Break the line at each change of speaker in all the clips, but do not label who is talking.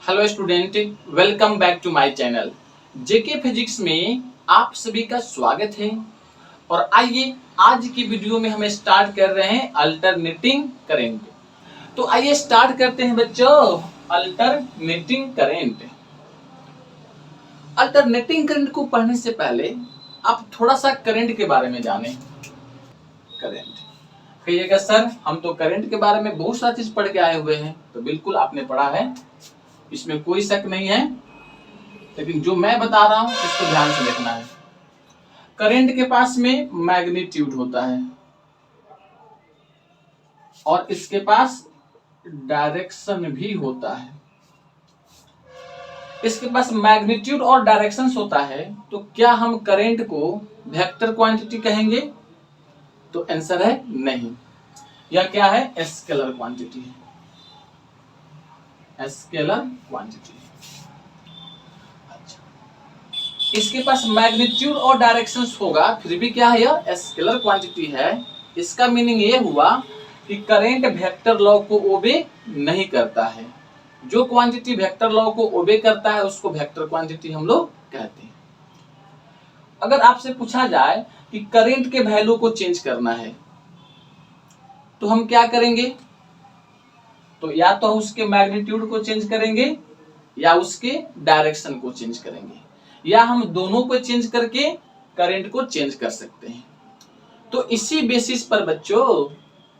Hello student, welcome back to my channel JK physics में आप सभी का स्वागत है। और आइए आज की वीडियो में हम स्टार्ट कर रहे हैं अल्टरनेटिंग करंट। तो आइए स्टार्ट करते हैं बच्चों अल्टरनेटिंग करंट। अल्टरनेटिंग करंट को पढ़ने से पहले आप थोड़ा सा करंट के बारे में जानें। करंट कहिएगा सर हम तो करंट के बारे में बहुत सारी चीज पढ़ के आए हुए हैं। तो बिल्कुल आपने पढ़ा है, इसमें कोई शक नहीं है, लेकिन जो मैं बता रहा हूं इसको ध्यान से देखना है। करंट के पास में मैग्नीट्यूड होता है और इसके पास डायरेक्शन भी होता है। इसके पास मैग्नीट्यूड और डायरेक्शंस होता है, तो क्या हम करंट को वेक्टर क्वांटिटी कहेंगे? तो आंसर है नहीं। यह क्या है? स्केलर क्वांटिटी है, स्केलर क्वांटिटी। इसके पास मैग्नीट्यूड और डायरेक्शंस होगा, फिर भी क्या है? यह स्केलर क्वांटिटी है। इसका मीनिंग ये हुआ कि करंट वेक्टर लॉ को ओबे नहीं करता है। जो क्वांटिटी वेक्टर लॉ को ओबे करता है उसको वेक्टर क्वांटिटी हम लोग कहते हैं। अगर आपसे पूछा जाए कि करंट के वैल्यू को चेंज करना है तो हम क्या करेंगे? तो या तो उसके मैग्नीट्यूड को चेंज करेंगे या उसके डायरेक्शन को चेंज करेंगे, या हम दोनों को चेंज करके करंट को चेंज कर सकते हैं। तो इसी बेसिस पर बच्चों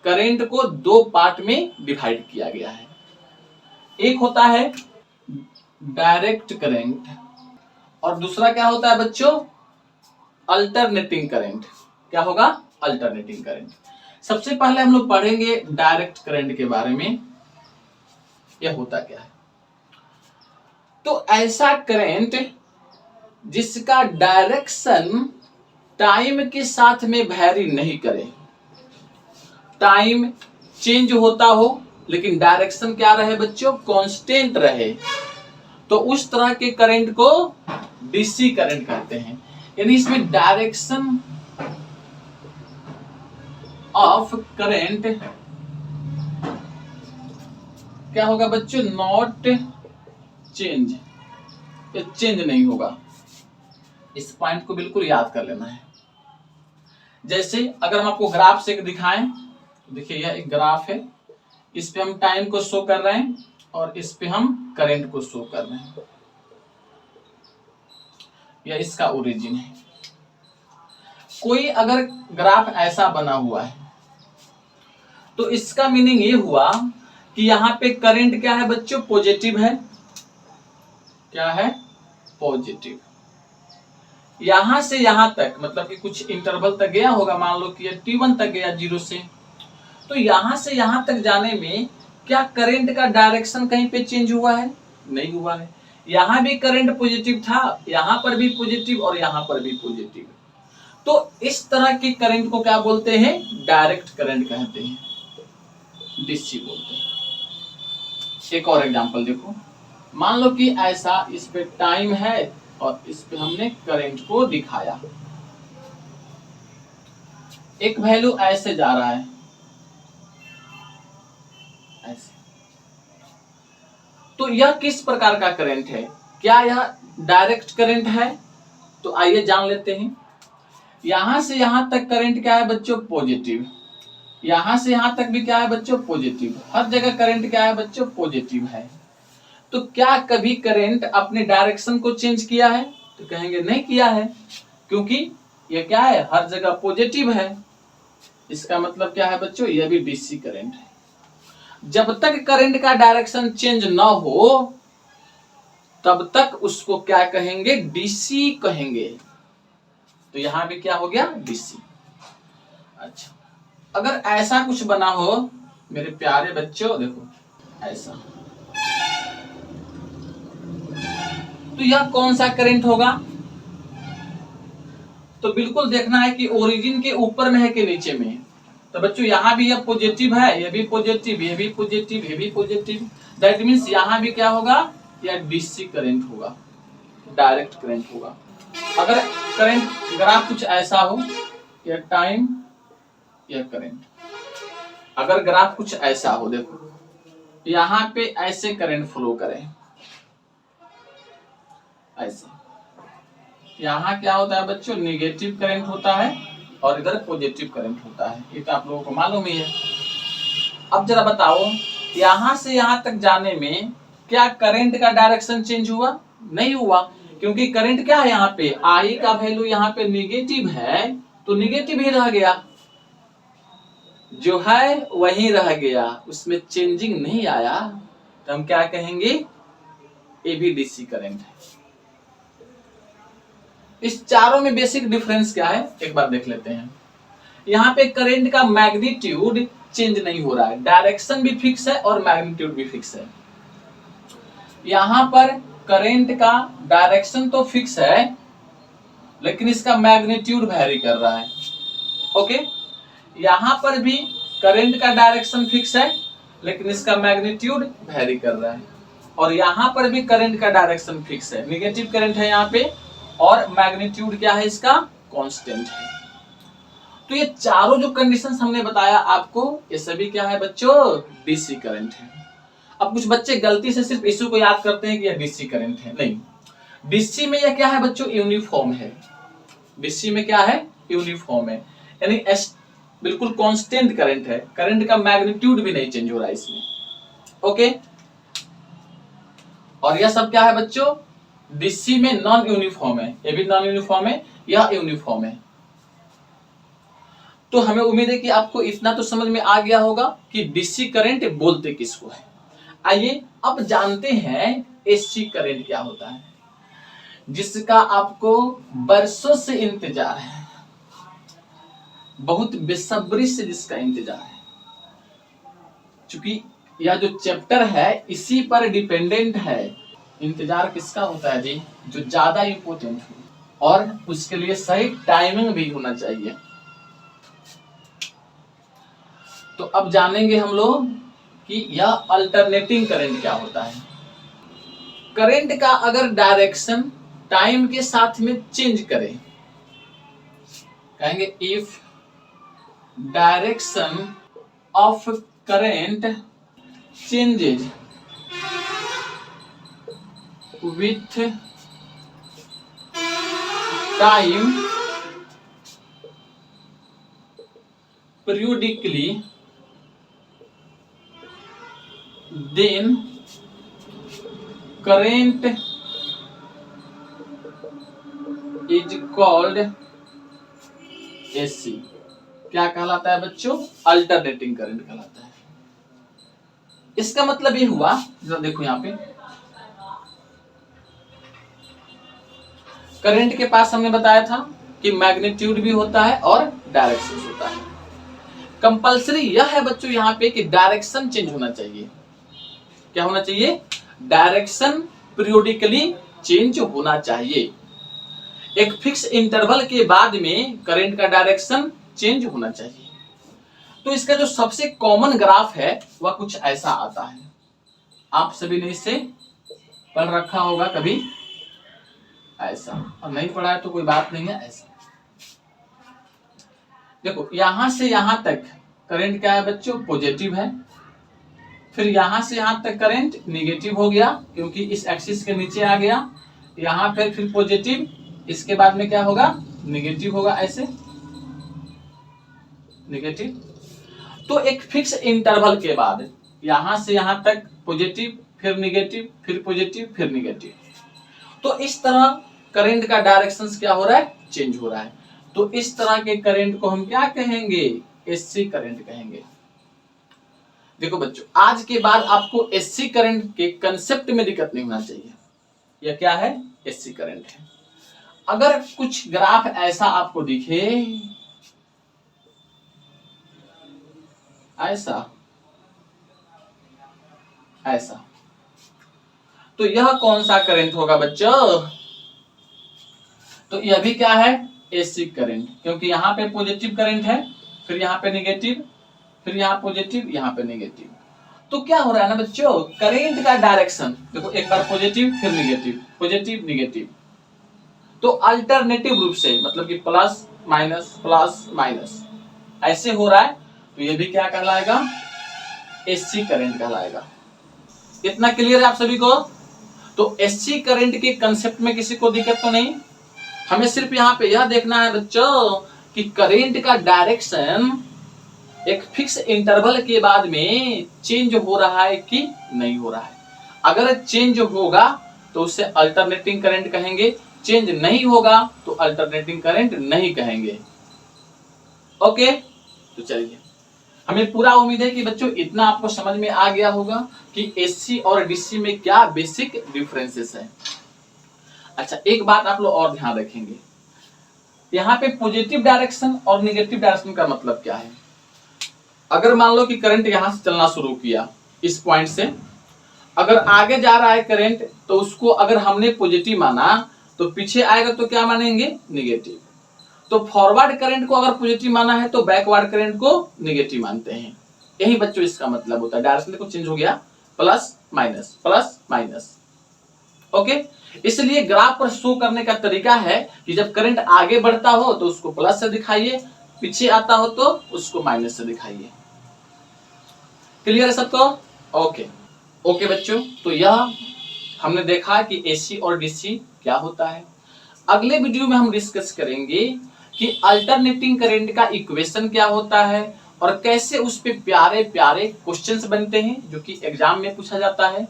करंट को दो पार्ट में डिवाइड किया गया है। एक होता है डायरेक्ट करंट और दूसरा क्या होता है बच्चों? Alternating current. क्या होगा? Alternating current. सबसे पहले हम लोग पढ़ेंगे डायरेक्ट करंट के बारे में, यह होता क्या है। तो ऐसा करंट जिसका डायरेक्शन टाइम के साथ में वैरी नहीं करे, टाइम चेंज होता हो लेकिन डायरेक्शन क्या रहे बच्चों? कांस्टेंट रहे, तो उस तरह के करंट को डीसी करंट कहते हैं। यानी इसमें डायरेक्शन ऑफ करंट क्या होगा बच्चों? नॉट चेंज, ये चेंज नहीं होगा। इस पॉइंट को बिल्कुल याद कर लेना है। जैसे अगर हम आपको ग्राफ से दिखाएं, तो देखिए यह एक ग्राफ है, इस पे हम टाइम को शो कर रहे हैं और इस पे हम करंट को शो कर रहे हैं। यह इसका ओरिजिन है। कोई अगर ग्राफ ऐसा बना हुआ है तो इसका मीनिंग ये हुआ कि यहाँ पे करंट क्या है बच्चों? पॉजिटिव है। क्या है? पॉजिटिव। यहां से यहां तक मतलब कि कुछ इंटरवल तक गया होगा, मान लो कि ये t1 तक गया 0 से, तो यहां से यहां तक जाने में क्या करंट का डायरेक्शन कहीं पे चेंज हुआ है? नहीं हुआ है। यहां भी करंट पॉजिटिव था, यहां पर भी पॉजिटिव और यहां पर भी पॉजिटिव। तो इस तरह के करंट को क्या बोलते हैं? डायरेक्ट करंट कहते हैं, डीसी बोलते हैं। एक और एग्जांपल देखो, मान लो कि ऐसा इस पे टाइम है और इस पे हमने करंट को दिखाया। एक वैल्यू ऐसे जा रहा है, ऐसे। तो यह किस प्रकार का करंट है? क्या यह डायरेक्ट करंट है? तो आइए जान लेते हैं। यहां से यहां तक करंट क्या है बच्चों? पॉजिटिव। यहां से यहां तक भी क्या है बच्चों? पॉजिटिव। हर जगह करंट क्या है बच्चों? पॉजिटिव है। तो क्या कभी करंट अपने डायरेक्शन को चेंज किया है? तो कहेंगे नहीं किया है, क्योंकि ये क्या है? हर जगह पॉजिटिव है। इसका मतलब क्या है बच्चों? यह भी डीसी करंट है। जब तक करंट का डायरेक्शन चेंज न हो तब तक उसको क्या कहेंगे? डीसी कहेंगे। तो यहां भी क्या हो गया? डीसी। अच्छा, अगर ऐसा कुछ बना हो मेरे प्यारे बच्चों, देखो ऐसा, तो यह कौन सा करंट होगा? तो बिल्कुल देखना है कि ओरिजिन के ऊपर में है कि नीचे में है। तो बच्चों यहाँ भी यह पॉजिटिव है, यह भी पॉजिटिव, यह भी पॉजिटिव, यह भी पॉजिटिव। दैट मींस यहाँ भी क्या होगा? यह डीसी करंट होगा, डायरेक्ट करंट होगा। अगर करंट ग्राफ कुछ ऐसा हो, यह टाइम, यह करंट, अगर ग्राफ कुछ ऐसा हो, देखो यहाँ पे ऐसे करंट फ्लो करें, ऐसे। यहाँ क्या होता है बच्चों, निगेटिव करंट होता है और इधर पॉजिटिव करंट होता है, ये तो आप लोगों को मालूम ही है। अब जरा बताओ, यहाँ से यहाँ तक जाने में क्या करंट का डायरेक्शन चेंज हुआ? नहीं हुआ, क्योंकि करंट क्या है, यहाँ पे आई का वैल्यू यहाँ पे निगेटिव है, तो निगेटिव ही रह गया, जो है वही रह गया, उसमें चेंजिंग नहीं आया, तो हम क्या कहेंगे, ये भी डीसी करंट है। इस चारों में बेसिक डिफरेंस क्या है एक बार देख लेते हैं। यहाँ पे करंट का मैग्नीट्यूड चेंज नहीं हो रहा है, डायरेक्शन भी फिक्स है और मैग्नीट्यूड भी फिक्स है। यहाँ पर करंट का डायरेक्शन तो फिक्स है, लेकिन इसका मैग्नीट्यूड वैरी कर रहा है। ओके, यहाँ पर भी करंट का डायरेक्शन फिक्स है, लेकिन इसका मैग्नीट्यूड वैरी कर रहा है। और यहाँ पर भी करंट का डायरेक्शन फिक्स है, निगेटिव करंट है यहाँ पे, और मैग्नीट्यूड क्या है इसका, कांस्टेंट है। तो ये चारों जो कंडीशंस हमने बताया आपको, ये सभी क्या है बच्चों, डीसी करंट है। अब कुछ बच्चे गलती से सिर्फ इशू को याद करते हैं कि यह डीसी करंट है, नहीं, डीसी में यह क्या है बच्चों, यूनिफॉर्म है। डीसी में क्या है, यूनिफॉर्म है, यानी बिल्कुल कांस्टेंट करंट है, करंट का मैग्नीट्यूड भी नहीं चेंज हो रहा है इसमें। ओके, और यह सब क्या है बच्चों, डीसी में नॉन यूनिफॉर्म है, ये भी नॉन यूनिफॉर्म है, यह यूनिफॉर्म है। तो हमें उम्मीद है कि आपको इतना तो समझ में आ गया होगा कि डीसी करंट बोलते किसको है। आइए अब जानते हैं एसी करंट क्या होता है, जिसका आपको बरसों से इंतजार है, बहुत बेसब्री से जिसका इंतजार है, क्योंकि यह जो चैप्टर है इसी पर डिपेंडेंट है। इंतजार किसका होता है जी, जो ज्यादा इंपोर्टेंट हो और उसके लिए सही टाइमिंग भी होना चाहिए। तो अब जानेंगे हम लोग कि यह अल्टरनेटिंग करंट क्या होता है। करंट का अगर डायरेक्शन टाइम के साथ में चेंज करे, कहेंगे if direction of current changes with time periodically, then current is called AC। क्या कहलाता है बच्चों, अल्टरनेटिंग करंट कहलाता है। इसका मतलब ये हुआ, जरा देखो यहाँ पे करंट के पास हमने बताया था कि मैग्नीट्यूड भी होता है और डायरेक्शन होता है। कंपलसरी यह है बच्चों यहाँ पे कि डायरेक्शन चेंज होना चाहिए। क्या होना चाहिए, डायरेक्शन पीरियोडिकली चेंज होना चाहिए। एक फिक्स इंटरवल के बाद में करंट का डायरेक्शन चेंज होना चाहिए। तो इसका जो सबसे कॉमन ग्राफ है वह कुछ ऐसा आता है, आप सभी ने इसे पढ़ रखा होगा कभी, ऐसा, और नहीं पढ़ा है तो कोई बात नहीं है, ऐसा। देखो यहां से यहां तक करंट क्या है बच्चों, पॉजिटिव है, फिर यहां से यहां तक करंट निगेटिव हो गया क्योंकि इस एक्सिस के नीचे आ गया, यहां पर फिर पॉजिटिव, इसके बाद में क्या होगा, निगेटिव होगा, ऐसे निगेटिव। तो एक फिक्स इंटरवल के बाद यहां से यहां तक पॉजिटिव, फिर निगेटिव, फिर पॉजिटिव, फिर निगेटिव। तो इस तरह करंट का डायरेक्शन क्या हो रहा है, चेंज हो रहा है। तो इस तरह के करंट को हम क्या कहेंगे, एसी करंट कहेंगे। देखो बच्चों, आज के बाद आपको एसी करंट के कंसेप्ट में दिक्कत नहीं होना चाहिए। यह क्या है, एसी करंट है। अगर कुछ ग्राफ ऐसा आपको दिखे, ऐसा ऐसा, तो यह कौन सा करंट होगा बच्चों, तो यह भी क्या है, एसी करंट, क्योंकि यहाँ पे पॉजिटिव करंट है, फिर यहाँ पे निगेटिव, फिर यहाँ पॉजिटिव, यहाँ पे निगेटिव। तो क्या हो रहा है ना बच्चों, करंट का डायरेक्शन देखो, एक बार पॉजिटिव फिर निगेटिव, पॉजिटिव निगेटिव, तो अल्टरनेटिव रूप से, मतलब कि प्लस माइनस ऐसे हो रहा है। तो ये भी क्या कहलाएगा, एसी करंट कहलाएगा। इतना क्लियर है आप सभी को। तो एससी करंट के कंसेप्ट में किसी को दिक्कत तो नहीं। हमें सिर्फ यहाँ पे यह देखना है बच्चों कि करंट का डायरेक्शन एक फिक्स इंटरवल के बाद में चेंज हो रहा है कि नहीं हो रहा है। अगर चेंज होगा तो उसे अल्टरनेटिंग करंट कहेंगे, चेंज नहीं होगा तो अल्टरनेटिंग करंट नहीं कहेंगे। ओके, तो चलिए, हमें पूरा उम्मीद है कि बच्चों इतना आपको समझ में आ गया होगा कि एसी और डीसी में क्या बेसिक डिफरेंसेस है। अच्छा, एक बात आप लोग और ध्यान रखेंगे, यहाँ पे पॉजिटिव डायरेक्शन और नेगेटिव डायरेक्शन का मतलब क्या है। अगर मान लो कि करंट यहां से चलना शुरू किया इस पॉइंट से, अगर आगे जा रहा है करंट तो उसको अगर हमने पॉजिटिव माना तो पीछे आएगा तो क्या मानेंगे, नेगेटिव। तो फॉरवर्ड करंट को अगर पॉजिटिव माना है तो बैकवर्ड करंट को नेगेटिव मानते हैं। यही बच्चों इसका मतलब होता है। डायरेक्शन देखो चेंज हो गया, प्लस माइनस। ओके, इसलिए ग्राफ पर शो करने का तरीका है कि जब करंट आगे बढ़ता हो तो उसको प्लस से दिखाइए, पीछे आता हो तो उसको माइनस से दिखाइए। क्लियर है सबको? ओके बच्चों, तो यह हमने देखा कि एसी और डीसी क्या होता है। अगले वीडियो में हम डिस्कस करेंगे कि अल्टरनेटिंग करंट का इक्वेशन क्या होता है और कैसे उस पे प्यारे प्यारे क्वेश्चंस बनते हैं जो कि एग्जाम में पूछा जाता है।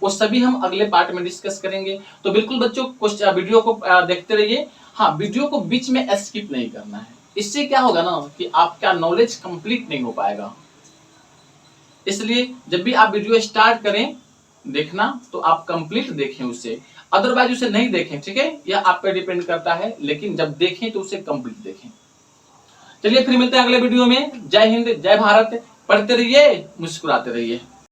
वो सभी हम अगले पार्ट में डिस्कस करेंगे। तो बिल्कुल बच्चों वीडियो को देखते रहिए। हाँ, वीडियो को बीच में स्किप नहीं करना है। इससे क्या होगा ना कि आपका नॉलेज कंप्लीट नहीं हो पाएगा। इसलिए जब भी आप वीडियो स्टार्ट करें देखना तो आप कंप्लीट देखें उसे, अदरवाइज उसे नहीं देखें। ठीक है, यह आप पे डिपेंड करता है, लेकिन जब देखें तो उसे कंप्लीट देखें। चलिए फिर मिलते हैं अगले वीडियो में। जय हिंद, जय भारत। पढ़ते रहिए, मुस्कुराते रहिए।